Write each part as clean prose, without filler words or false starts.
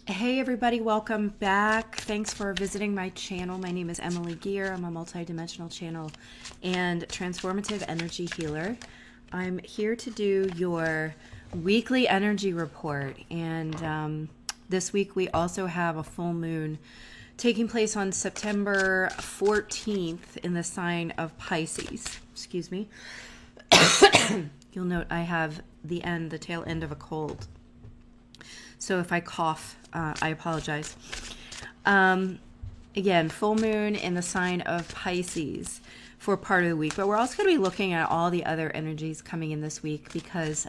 Hey everybody, welcome back. Thanks for visiting my channel. My name is Emily Gear. I'm a multidimensional channel and transformative energy healer. I'm here to do your weekly energy report. And this week we also have a full moon taking place on September 14th in the sign of Pisces. Excuse me. You'll note I have the tail end of a cold. So if I cough, I apologize. Again, full moon in the sign of Pisces for part of the week. But we're also going to be looking at all the other energies coming in this week because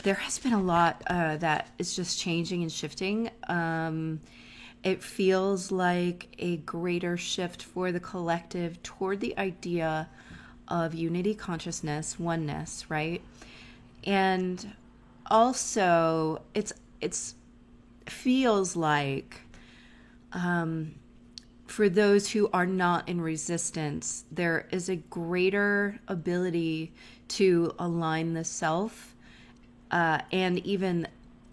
there has been a lot that is just changing and shifting. It feels like a greater shift for the collective toward the idea of unity, consciousness, oneness, right? And also, it's feels like for those who are not in resistance, there is a greater ability to align the self, and even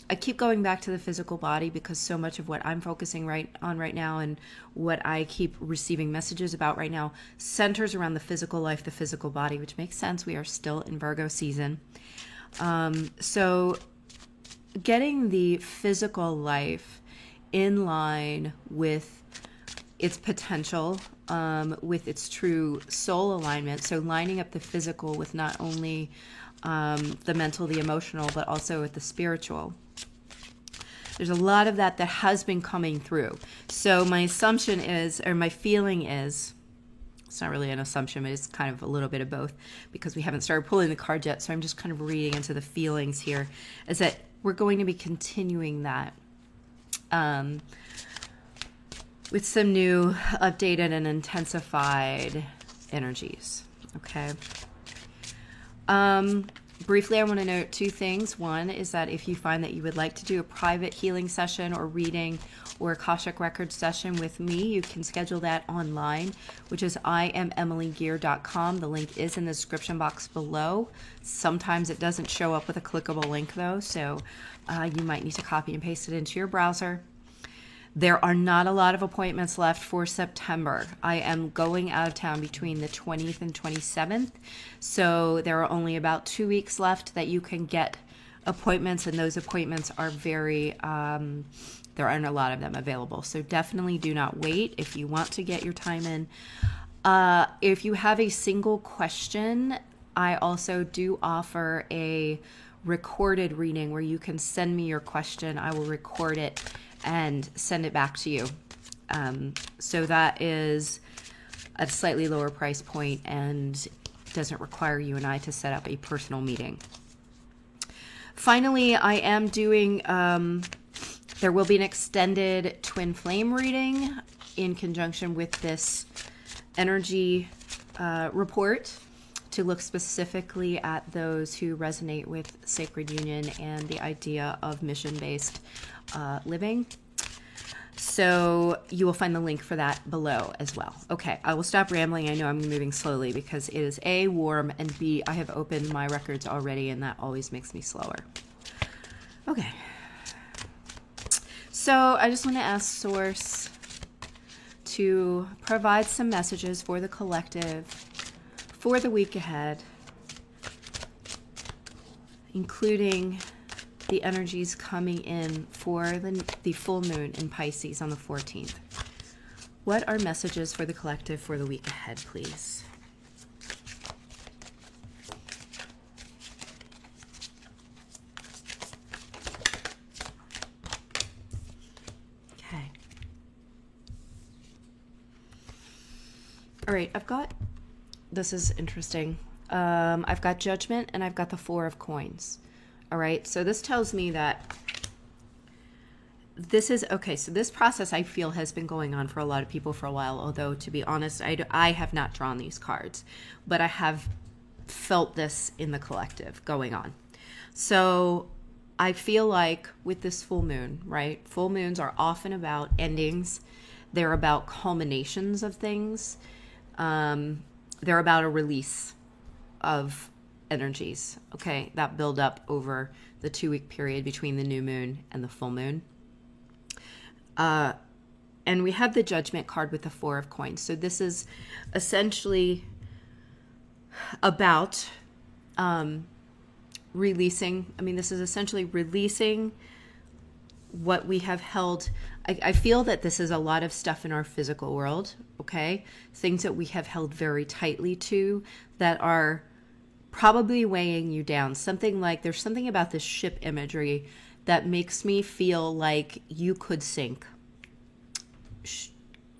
I keep going back to the physical body because so much of what I'm focusing on right now and what I keep receiving messages about right now centers around the physical life, the physical body, which makes sense. We are still in Virgo season. So getting the physical life in line with its potential, with its true soul alignment. So lining up the physical with not only the mental, the emotional, but also with the spiritual. There's a lot of that has been coming through. So my assumption is, or my feeling is, it's not really an assumption, but it's kind of a little bit of both because we haven't started pulling the cards yet. So I'm just kind of reading into the feelings here, is that we're going to be continuing that with some new updated and intensified energies. Okay. Briefly, I want to note two things. One is that if you find that you would like to do a private healing session or reading or Akashic Records session with me, you can schedule that online, which is IamEmilyGear.com. The link is in the description box below. Sometimes it doesn't show up with a clickable link, though, so you might need to copy and paste it into your browser. There are not a lot of appointments left for September. I am going out of town between the 20th and 27th, so there are only about 2 weeks left that you can get appointments, and those appointments are there aren't a lot of them available. So definitely do not wait if you want to get your time in. If you have a single question, I also do offer a recorded reading where you can send me your question. I will record it and send it back to you. So that is at a slightly lower price point and doesn't require you and I to set up a personal meeting. Finally, I am doing, there will be an extended twin flame reading in conjunction with this energy report to look specifically at those who resonate with sacred union and the idea of mission-based living. So you will find the link for that below as well. Okay, I will stop rambling. I know I'm moving slowly because it is A, warm, and B, I have opened my records already, and that always makes me slower. Okay. So I just want to ask Source to provide some messages for the collective for the week ahead, including the energies coming in for the full moon in Pisces on the 14th. What are messages for the collective for the week ahead, please? Okay. All right, this is interesting. I've got Judgment and I've got the Four of Coins. All right, so this tells me that this is, okay, so this process I feel has been going on for a lot of people for a while, although to be honest, I have not drawn these cards, but I have felt this in the collective going on. So I feel like with this full moon, right, full moons are often about endings. They're about culminations of things. They're about a release of energies, okay, that build up over the 2 week period between the new moon and the full moon. And we have the Judgment card with the Four of Coins. So this is essentially about releasing. I mean, this is essentially releasing what we have held. I feel that this is a lot of stuff in our physical world, okay? Things that we have held very tightly to that are probably weighing you down. There's something about this ship imagery that makes me feel like you could sink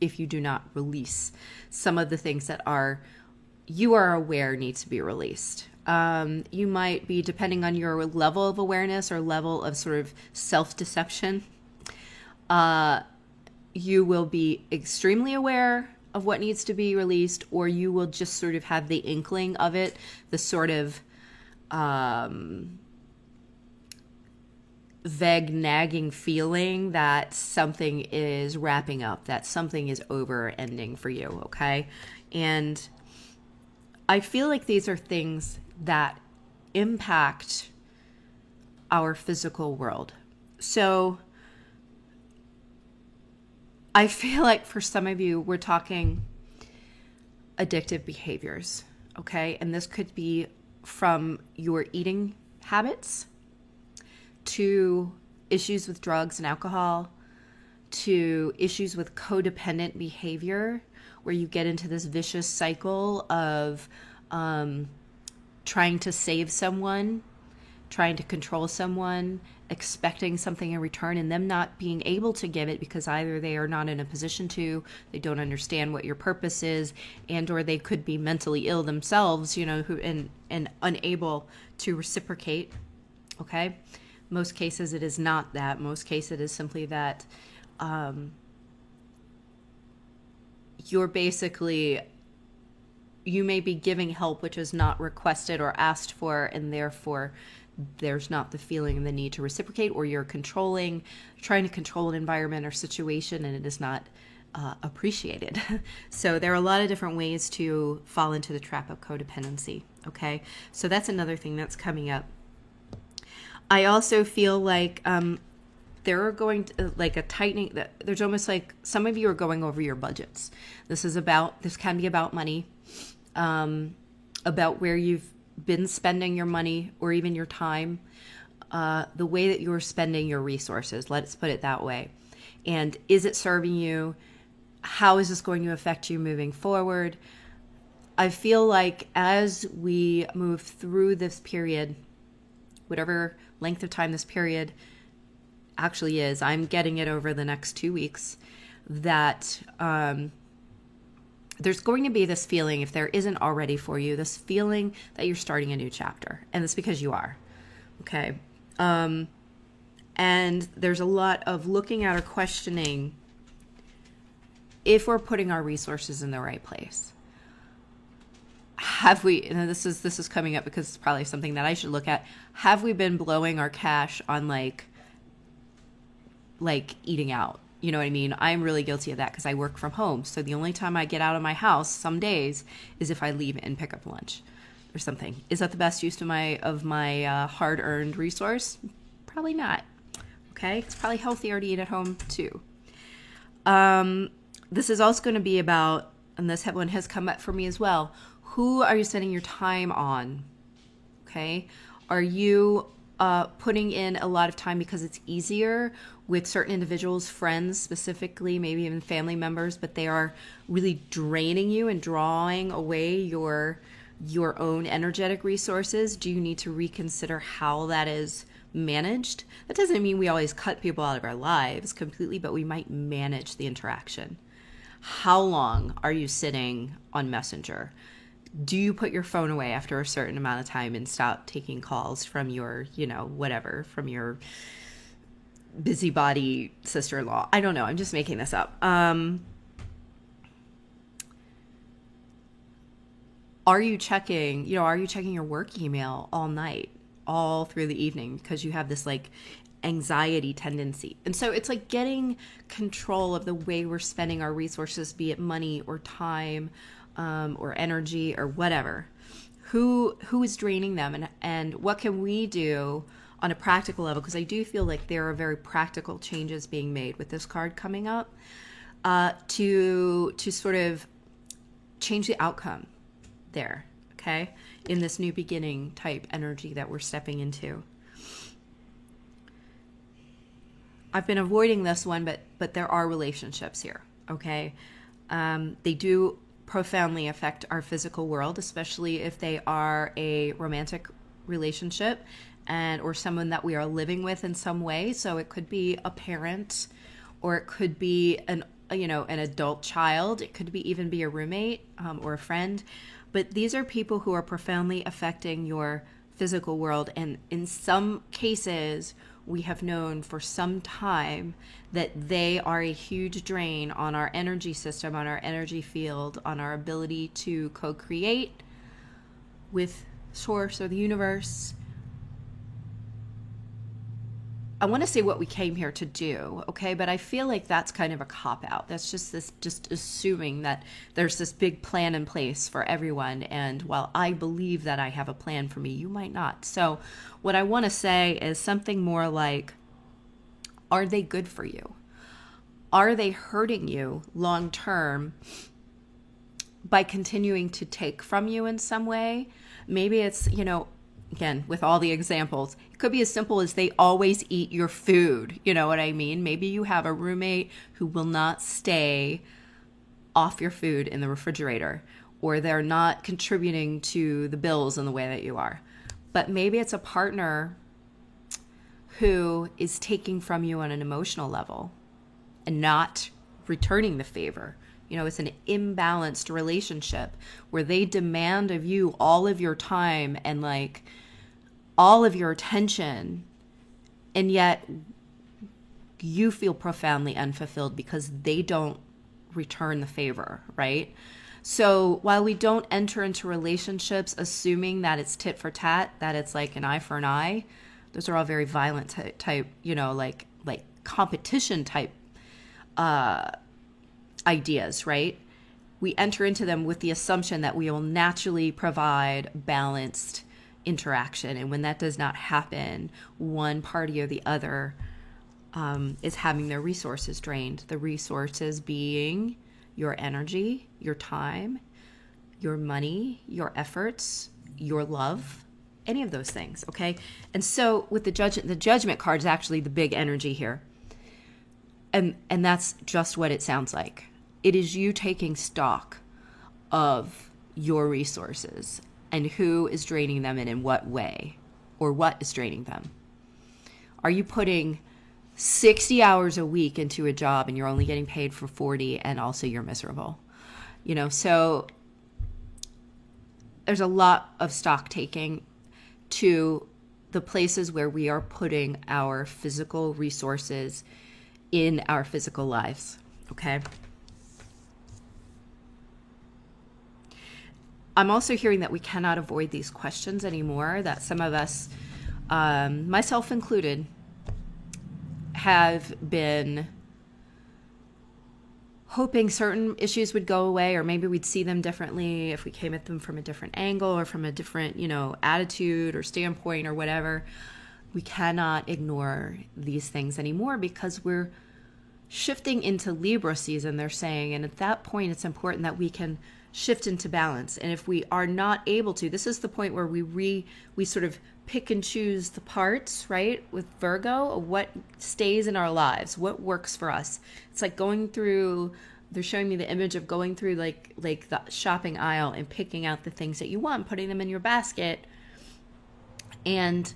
if you do not release some of the things that you are aware needs to be released. You might be, depending on your level of awareness or level of sort of self-deception, you will be extremely aware of what needs to be released, or you will just sort of have the inkling of it, the sort of vague nagging feeling that something is wrapping up, that something is over, ending for you, okay? And I feel like these are things that impact our physical world. So I feel like for some of you, we're talking addictive behaviors, okay? And this could be from your eating habits to issues with drugs and alcohol, to issues with codependent behavior, where you get into this vicious cycle of trying to save someone, trying to control someone, expecting something in return, and them not being able to give it because either they are not in a position to, they don't understand what your purpose is, and or they could be mentally ill themselves, and unable to reciprocate, okay? Most cases it is not that. Most cases it is simply that you may be giving help which is not requested or asked for, and therefore there's not the feeling and the need to reciprocate, or you're trying to control an environment or situation, and it is not appreciated. So there are a lot of different ways to fall into the trap of codependency, okay? So that's another thing that's coming up. I also feel like there are going to, like a tightening, there's almost like some of you are going over your budgets. This can be about money, about where you've been spending your money or even your time, the way that you're spending your resources, let's put it that way. And is it serving you? How is this going to affect you moving forward? I feel like as we move through this period, whatever length of time this period actually is, I'm getting it over the next 2 weeks, that there's going to be this feeling, if there isn't already for you, this feeling that you're starting a new chapter. And it's because you are. Okay. And there's a lot of looking at or questioning if we're putting our resources in the right place. Have we, and this is coming up because it's probably something that I should look at. Have we been blowing our cash on like eating out? You know what I mean? I'm really guilty of that because I work from home. So the only time I get out of my house some days is if I leave and pick up lunch or something. Is that the best use of my hard-earned resource? Probably not. Okay? It's probably healthier to eat at home too. This is also going to be about, and this one has come up for me as well, who are you spending your time on? Okay? Are you putting in a lot of time because it's easier with certain individuals, friends specifically, maybe even family members, but they are really draining you and drawing away your own energetic resources? Do you need to reconsider how that is managed? That doesn't mean we always cut people out of our lives completely, but we might manage the interaction. How long are you sitting on Messenger? Do you put your phone away after a certain amount of time and stop taking calls from your, from your busybody sister-in-law? I don't know. I'm just making this up. Are you checking your work email all night, all through the evening, because you have this like anxiety tendency? And so it's like getting control of the way we're spending our resources, be it money or time, or energy or whatever. Who is draining them, and what can we do on a practical level, because I do feel like there are very practical changes being made with this card coming up, to sort of change the outcome there, okay, in this new beginning type energy that we're stepping into. I've been avoiding this one, but there are relationships here, okay? They do profoundly affect our physical world, especially if they are a romantic relationship or someone that we are living with in some way. So it could be a parent, or it could be an adult child. It could even be a roommate or a friend. But these are people who are profoundly affecting your physical world. And in some cases, we have known for some time that they are a huge drain on our energy system, on our energy field, on our ability to co-create with Source or the universe. I want to say what we came here to do, okay? But I feel like that's kind of a cop-out. That's just assuming that there's this big plan in place for everyone. And while I believe that I have a plan for me, you might not. So what I want to say is something more like, are they good for you? Are they hurting you long-term by continuing to take from you in some way? Maybe it's, again, with all the examples, it could be as simple as they always eat your food. You know what I mean? Maybe you have a roommate who will not stay off your food in the refrigerator, or they're not contributing to the bills in the way that you are. But maybe it's a partner who is taking from you on an emotional level and not returning the favor. It's an imbalanced relationship where they demand of you all of your time and all of your attention, and yet you feel profoundly unfulfilled because they don't return the favor, right? So while we don't enter into relationships assuming that it's tit for tat, that it's like an eye for an eye, those are all very violent type, like competition type ideas, right? We enter into them with the assumption that we will naturally provide balanced interaction. And when that does not happen, one party or the other is having their resources drained. The resources being your energy, your time, your money, your efforts, your love, any of those things, okay? And so with the judgment card is actually the big energy here. And that's just what it sounds like. It is you taking stock of your resources and who is draining them and in what way, or what is draining them. Are you putting 60 hours a week into a job and you're only getting paid for 40 and also you're miserable? So there's a lot of stock taking to the places where we are putting our physical resources in our physical lives, okay? I'm also hearing that we cannot avoid these questions anymore, that some of us, myself included, have been hoping certain issues would go away, or maybe we'd see them differently if we came at them from a different angle or from a different, attitude or standpoint or whatever. We cannot ignore these things anymore because we're shifting into Libra season, they're saying. And at that point, it's important that we can shift into balance. And if we are not able to, this is the point where we sort of pick and choose the parts, right? With Virgo, what stays in our lives, what works for us. It's like going through, they're showing me the image of going through like the shopping aisle and picking out the things that you want, putting them in your basket. And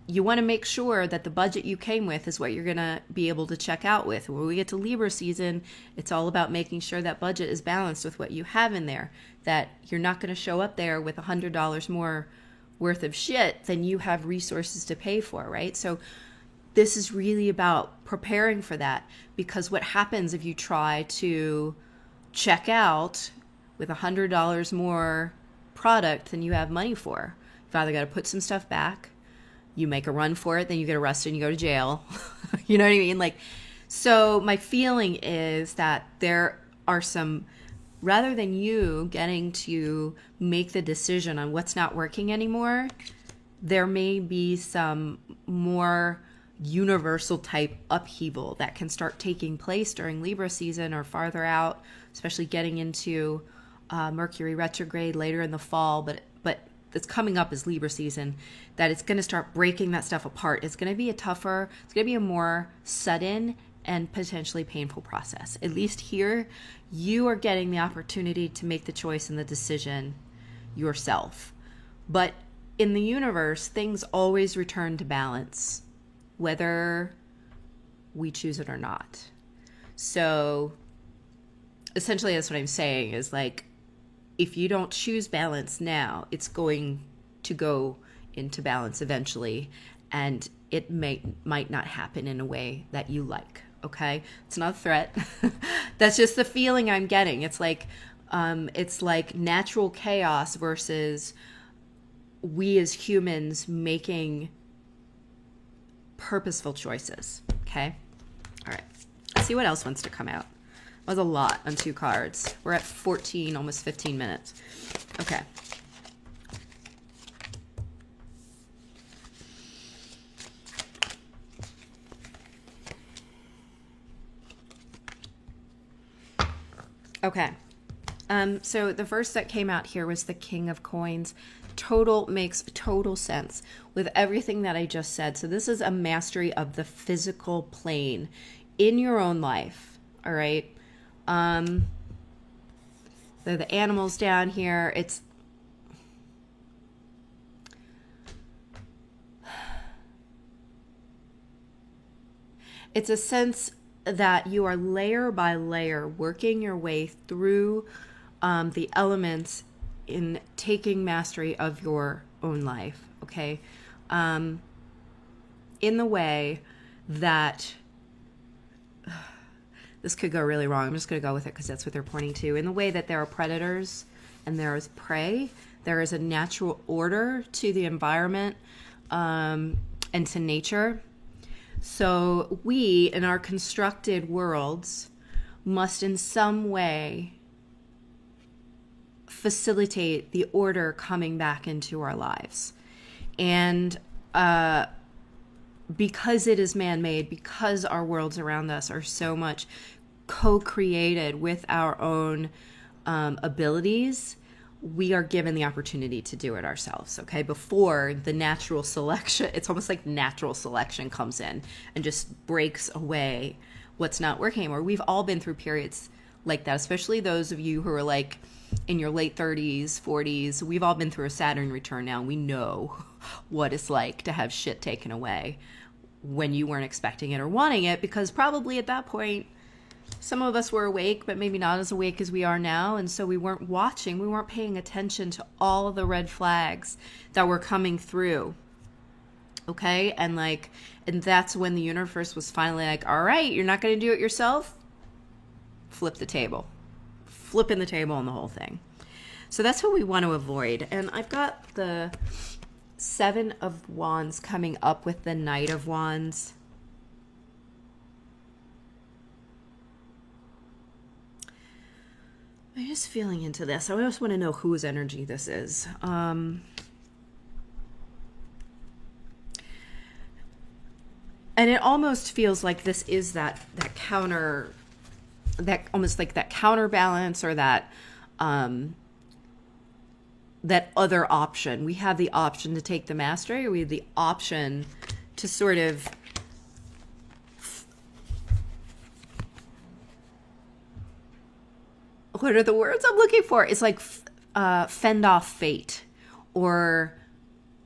you want to make sure that the budget you came with is what you're going to be able to check out with. When we get to Libra season, it's all about making sure that budget is balanced with what you have in there, that you're not going to show up there with $100 more worth of shit than you have resources to pay for, right? So this is really about preparing for that, because what happens if you try to check out with $100 more product than you have money for? You've either got to put some stuff back, you make a run for it, then you get arrested and you go to jail. You know what I mean? So my feeling is that there are some, rather than you getting to make the decision on what's not working anymore, there may be some more universal type upheaval that can start taking place during Libra season or farther out, especially getting into Mercury retrograde later in the fall. But that's coming up as Libra season, that it's going to start breaking that stuff apart. It's going to be it's going to be a more sudden and potentially painful process. At least here, you are getting the opportunity to make the choice and the decision yourself. But in the universe, things always return to balance, whether we choose it or not. So essentially, that's what I'm saying is like, if you don't choose balance now, it's going to go into balance eventually, and it might not happen in a way that you like. Okay, it's not a threat. That's just the feeling I'm getting. It's like natural chaos versus we as humans making purposeful choices. Okay, all right. Let's see what else wants to come out. That was a lot on 2 cards. We're at 14, almost 15 minutes. Okay. Okay. So the first that came out here was the King of Coins. Makes total sense with everything that I just said. So this is a mastery of the physical plane in your own life. All right. The animals down here. It's a sense that you are layer by layer working your way through the elements in taking mastery of your own life, okay? In the way that, this could go really wrong. I'm just going to go with it because that's what they're pointing to. In the way that there are predators and there is prey, there is a natural order to the environment and to nature. So we, in our constructed worlds, must in some way facilitate the order coming back into our lives. And because it is man-made, because our worlds around us are so much co-created with our own abilities, we are given the opportunity to do it ourselves, okay? Before the natural selection, it's almost like natural selection comes in and just breaks away what's not working. Or we've all been through periods like that, especially those of you who are like in your late 30s, 40s. We've all been through a Saturn return now. We know what it's like to have shit taken away when you weren't expecting it or wanting it, because probably at that point, some of us were awake, but maybe not as awake as we are now. And so we weren't watching, we weren't paying attention to all of the red flags that were coming through. Okay. And that's when the universe was finally like, all right, you're not going to do it yourself. Flipping the table on the whole thing. So that's what we want to avoid. And I've got the 7 of Wands coming up with the Knight of Wands. I'm just feeling into this. I just want to know whose energy this is. And it almost feels like this is that counter, that almost like that counterbalance, or that that other option. We have the option to take the mastery, or we have the option to sort of what are the words I'm looking for? It's like fend off fate, or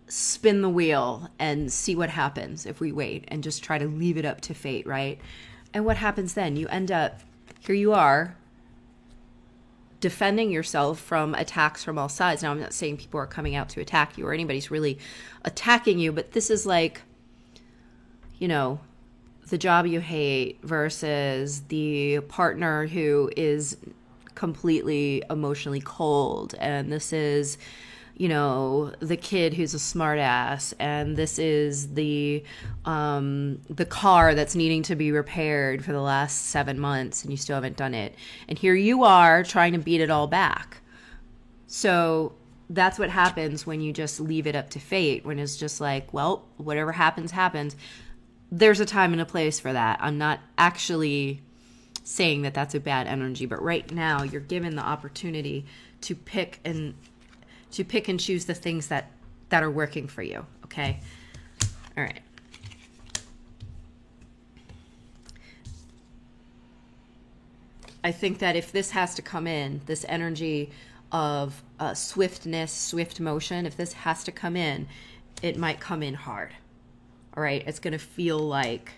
spin the wheel and see what happens if we wait and just try to leave it up to fate, right? And what happens then? You end up, here you are, defending yourself from attacks from all sides. Now, I'm not saying people are coming out to attack you or anybody's really attacking you, but this is like, you know, the job you hate versus the partner who is completely emotionally cold, and this is, you know, the kid who's a smartass, and this is the car that's needing to be repaired for the last 7 months and you still haven't done it, and here you are trying to beat it all back. So that's what happens when you just leave it up to fate, when it's just like, well, whatever happens, happens. There's a time and a place for that. I'm not actually saying that that's a bad energy, but right now you're given the opportunity to pick and choose the things that are working for you. Okay. All right. I think that if this has to come in, this energy of swiftness, swift motion, if this has to come in, it might come in hard. All right. It's going to feel like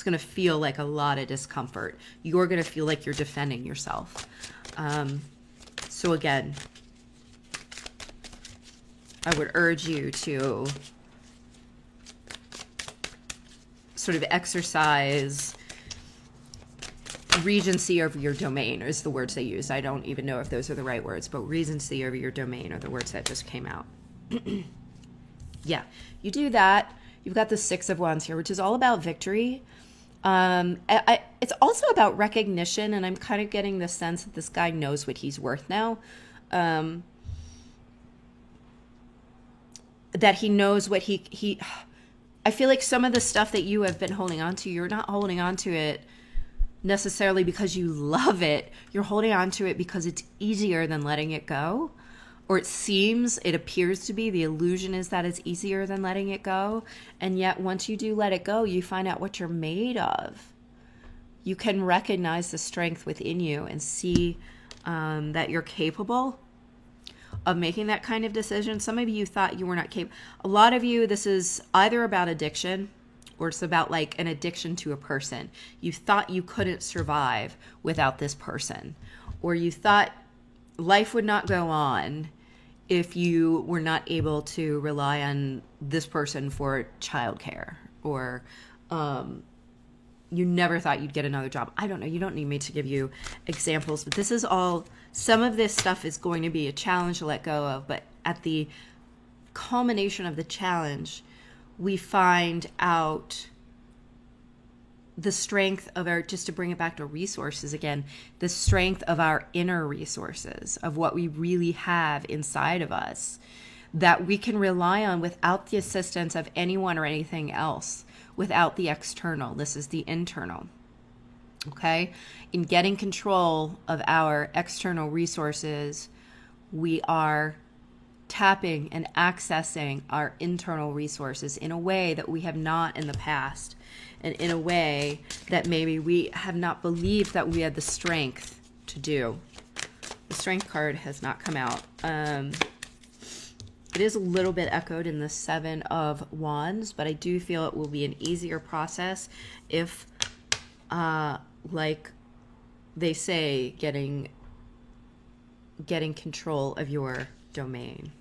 a lot of discomfort. You're going to feel like you're defending yourself. So again, I would urge you to sort of exercise regency over your domain is the words they use. I don't even know if those are the right words, but regency over your domain are the words that just came out. Yeah, you do that. You've got the Six of Wands here, which is all about victory. It's also about recognition, and I'm kind of getting the sense that this guy knows what he's worth now. That he knows what he I feel like some of the stuff that you have been holding on to, you're not holding on to it necessarily because you love it. You're holding on to it because it's easier than letting it go. Or it appears to be. The illusion is that it's easier than letting it go. And yet once you do let it go, you find out what you're made of. You can recognize the strength within you and see that you're capable of making that kind of decision. Some of you thought you were not capable. A lot of you, this is either about addiction or it's about like an addiction to a person. You thought you couldn't survive without this person, or you thought life would not go on if you were not able to rely on this person for childcare, or you never thought you'd get another job. I don't know. You don't need me to give you examples, but this is all, some of this stuff is going to be a challenge to let go of, but at the culmination of the challenge, we find out the strength of our, just to bring it back to resources again, the strength of our inner resources, of what we really have inside of us that we can rely on without the assistance of anyone or anything else, without the external. This is the internal. Okay? In getting control of our external resources, we are tapping and accessing our internal resources in a way that we have not in the past, and in a way that maybe we have not believed that we had the strength to do. The Strength card has not come out. It is a little bit echoed in the Seven of Wands, but I do feel it will be an easier process if, like they say, getting control of your domain.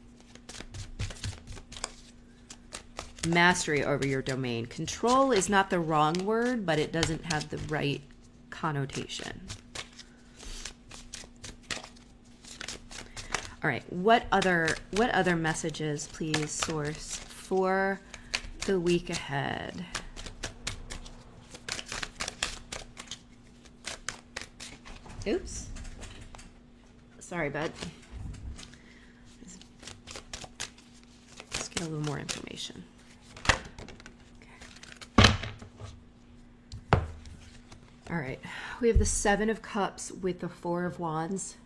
Mastery over your domain. Control is not the wrong word, but it doesn't have the right connotation. All right, what other messages, please, Source, for the week ahead? Oops. Sorry, bud. Let's get a little more information. Okay. All right, we have the Seven of Cups with the Four of Wands.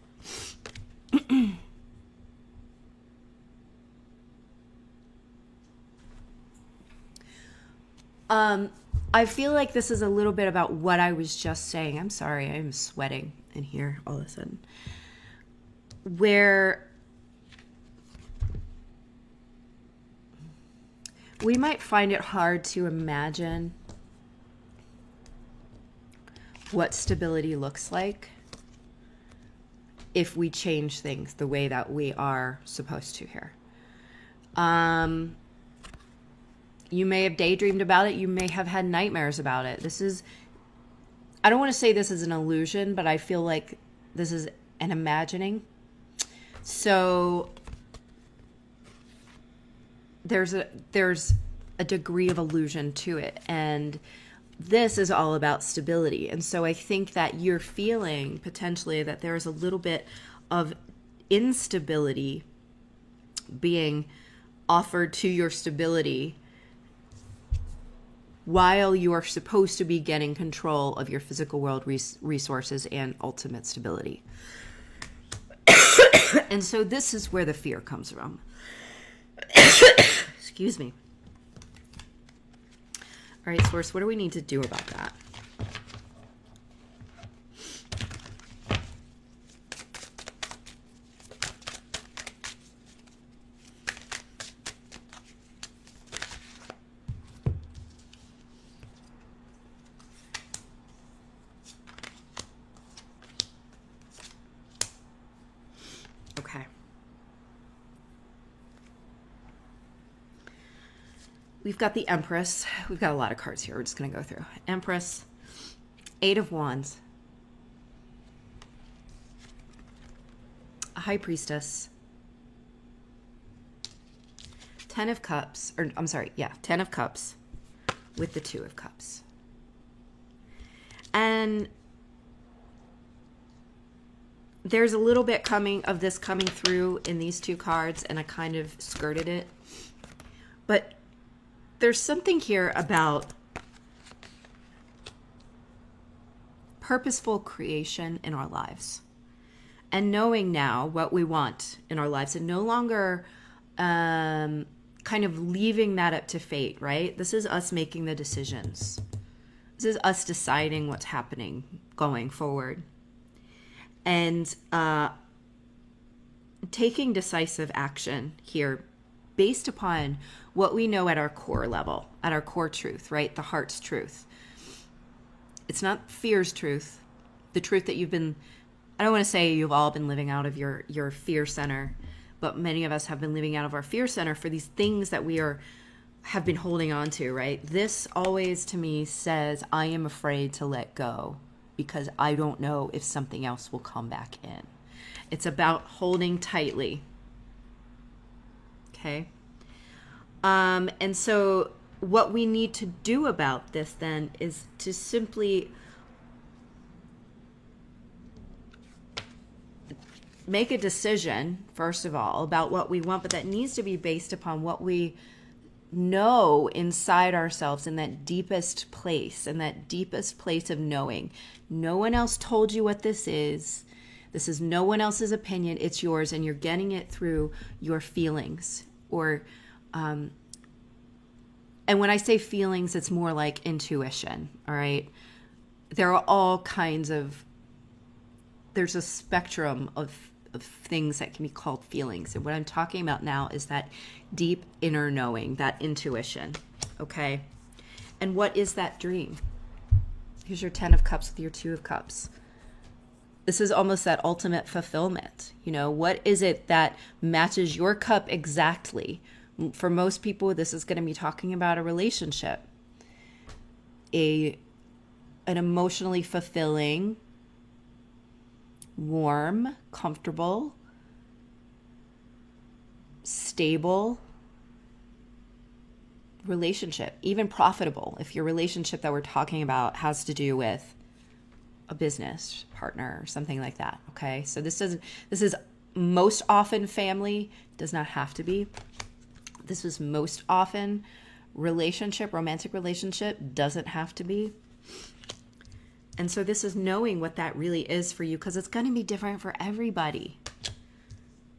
I feel like this is a little bit about what I was just saying. I'm sorry, I'm sweating in here all of a sudden. Where we might find it hard to imagine what stability looks like if we change things the way that we are supposed to here. You may have daydreamed about it. You may have had nightmares about it. I don't want to say this is an illusion, but I feel like this is an imagining. So there's a degree of illusion to it. And this is all about stability. And so I think that you're feeling potentially that there's a little bit of instability being offered to your stability while you are supposed to be getting control of your physical world resources and ultimate stability. And so this is where the fear comes from. Excuse me. All right, Source, what do we need to do about that? Okay. We've got the Empress. We've got a lot of cards here. We're just going to go through. Empress, Eight of Wands, a High Priestess, Ten of Cups, or I'm sorry, yeah, Ten of Cups with the Two of Cups. And there's a little bit of this coming through in these two cards, and I kind of skirted it. But there's something here about purposeful creation in our lives and knowing now what we want in our lives and no longer kind of leaving that up to fate, right? This is us making the decisions. This is us deciding what's happening going forward. And taking decisive action here based upon what we know at our core level, at our core truth, right? The heart's truth. It's not fear's truth. The truth that you've been, I don't want to say you've all been living out of your fear center, but many of us have been living out of our fear center for these things that we have been holding on to, right? This always to me says, I am afraid to let go because I don't know if something else will come back in. It's about holding tightly. Okay. And so what we need to do about this then is to simply make a decision, first of all, about what we want, but that needs to be based upon what we know inside ourselves in that deepest place, of knowing. No one else told you what this is. This is no one else's opinion. It's yours, and you're getting it through your feelings. And when I say feelings, it's more like intuition, all right? There are all kinds of, there's a spectrum of things that can be called feelings. And what I'm talking about now is that deep inner knowing, that intuition, okay? And what is that dream? Here's your 10 of Cups with your 2 of Cups. This is almost that ultimate fulfillment. You know, what is it that matches your cup exactly? For most people, this is going to be talking about a relationship, an emotionally fulfilling, warm, comfortable, stable relationship, even profitable. If your relationship that we're talking about has to do with a business partner or something like that. Okay. So this is most often family, does not have to be. This is most often relationship, romantic relationship, doesn't have to be. And so this is knowing what that really is for you, because it's going to be different for everybody.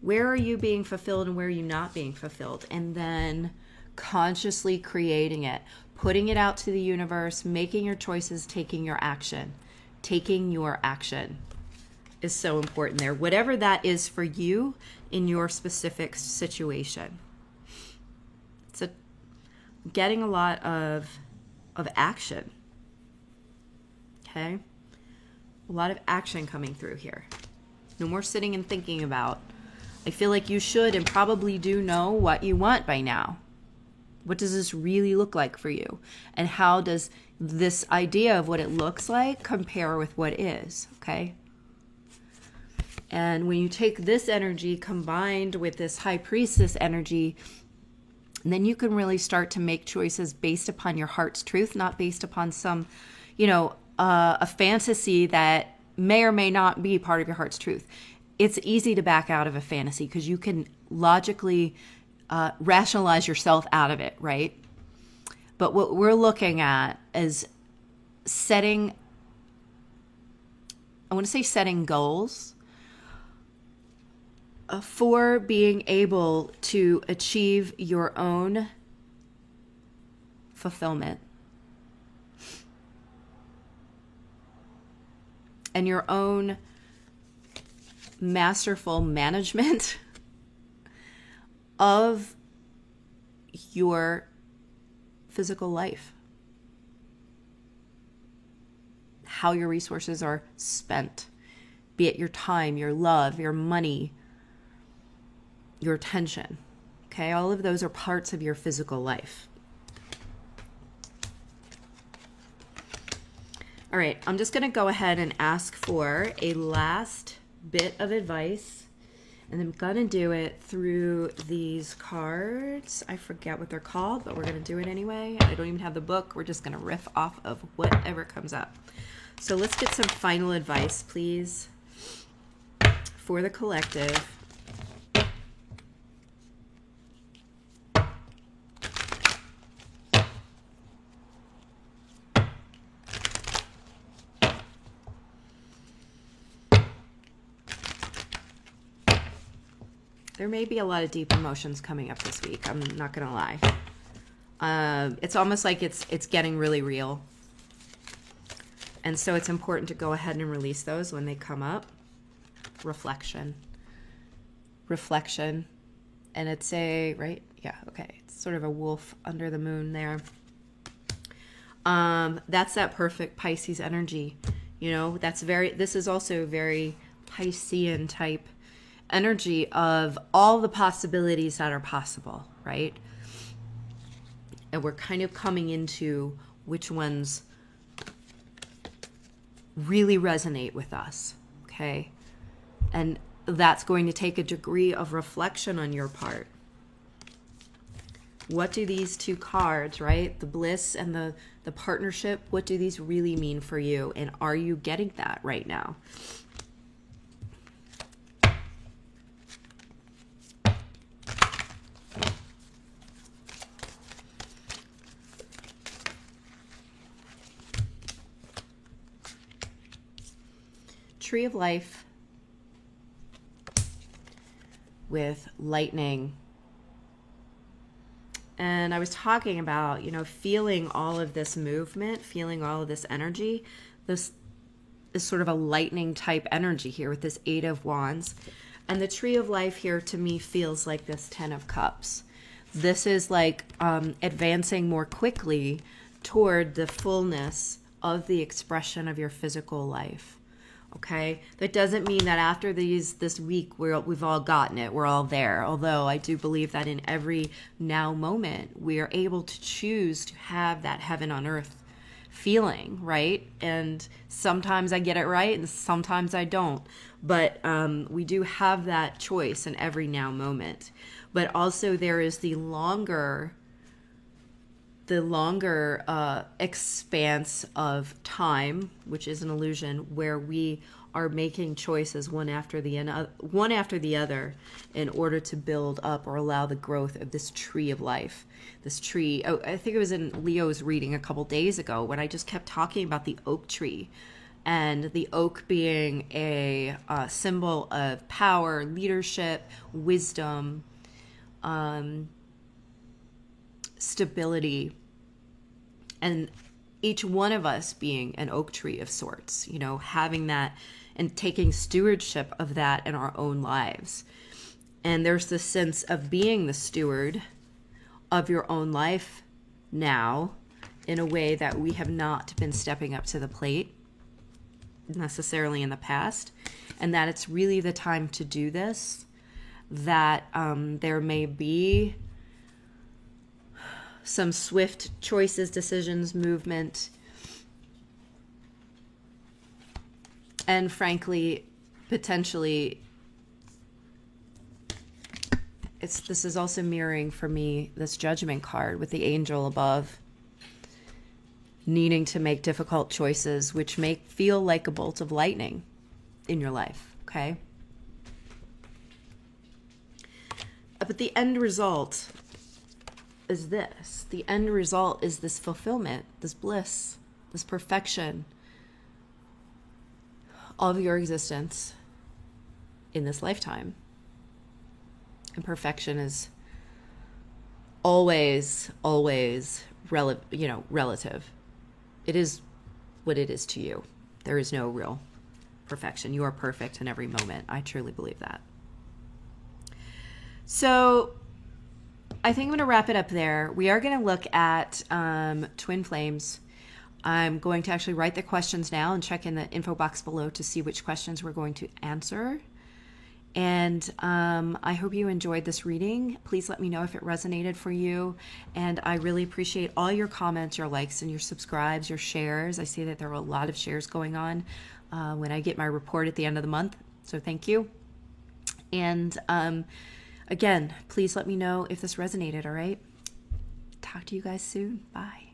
Where are you being fulfilled and where are you not being fulfilled? And then consciously creating it, putting it out to the universe, making your choices, taking your action. Taking your action is so important there. Whatever that is for you in your specific situation. It's getting a lot of action. Okay? A lot of action coming through here. No more sitting and thinking about. I feel like you should and probably do know what you want by now. What does this really look like for you? And how does this idea of what it looks like compare with what is, okay? And when you take this energy combined with this High Priestess energy, then you can really start to make choices based upon your heart's truth, not based upon some, a fantasy that may or may not be part of your heart's truth. it's easy to back out of a fantasy because you can logically rationalize yourself out of it, right? But what we're looking at is setting goals for being able to achieve your own fulfillment and your own masterful management of your physical life, how your resources are spent, be it your time, your love, your money, your attention. Okay, all of those are parts of your physical life. All right, I'm just going to go ahead and ask for a last bit of advice, and I'm going to do it through these cards. I forget what they're called, but we're going to do it anyway. I don't even have the book. We're just going to riff off of whatever comes up. So let's get some final advice, please, for the collective. There may be a lot of deep emotions coming up this week. I'm not going to lie. It's almost like it's getting really real. And so it's important to go ahead and release those when they come up. Reflection. And it's right? Yeah, okay. It's sort of a wolf under the moon there. That's that perfect Pisces energy. This is also very Piscean type energy of all the possibilities that are possible, right? And we're kind of coming into which ones really resonate with us, okay? And that's going to take a degree of reflection on your part. What do these two cards, right? The bliss and the partnership, what do these really mean for you? And are you getting that right now? Tree of Life with lightning. And I was talking about, feeling all of this movement, feeling all of this energy. This is sort of a lightning type energy here with this Eight of Wands. And the Tree of Life here to me feels like this Ten of Cups. This is like advancing more quickly toward the fullness of the expression of your physical life. Okay, that doesn't mean that after this week we've all gotten it, we're all there. Although I do believe that in every now moment we are able to choose to have that heaven on earth feeling, right? And sometimes I get it right and sometimes I don't. But we do have that choice in every now moment. But also there is the longer expanse of time, which is an illusion, where we are making choices one after the other in order to build up or allow the growth of this tree of life. This tree, I think it was in Leo's reading a couple days ago when I just kept talking about the oak tree, and the oak being a symbol of power, leadership, wisdom, stability, and each one of us being an oak tree of sorts, having that and taking stewardship of that in our own lives. And there's this sense of being the steward of your own life now in a way that we have not been stepping up to the plate necessarily in the past, and that it's really the time to do this, that there may be some swift choices, decisions, movement, and frankly, potentially, this is also mirroring for me this Judgment card with the angel above, needing to make difficult choices, which may feel like a bolt of lightning in your life, okay? But the end result is this. The end result is this fulfillment, this bliss, this perfection of your existence in this lifetime. And perfection is always relative. It is what it is to you. There is no real perfection. You are perfect in every moment. I truly believe that. So I think I'm going to wrap it up there. We are going to look at twin flames. I'm going to actually write the questions now and check in the info box below to see which questions we're going to answer. And I hope you enjoyed this reading. Please let me know if it resonated for you. And I really appreciate all your comments, your likes, and your subscribes, your shares. I see that there were a lot of shares going on when I get my report at the end of the month. So thank you. And again, please let me know if this resonated, all right? Talk to you guys soon. Bye.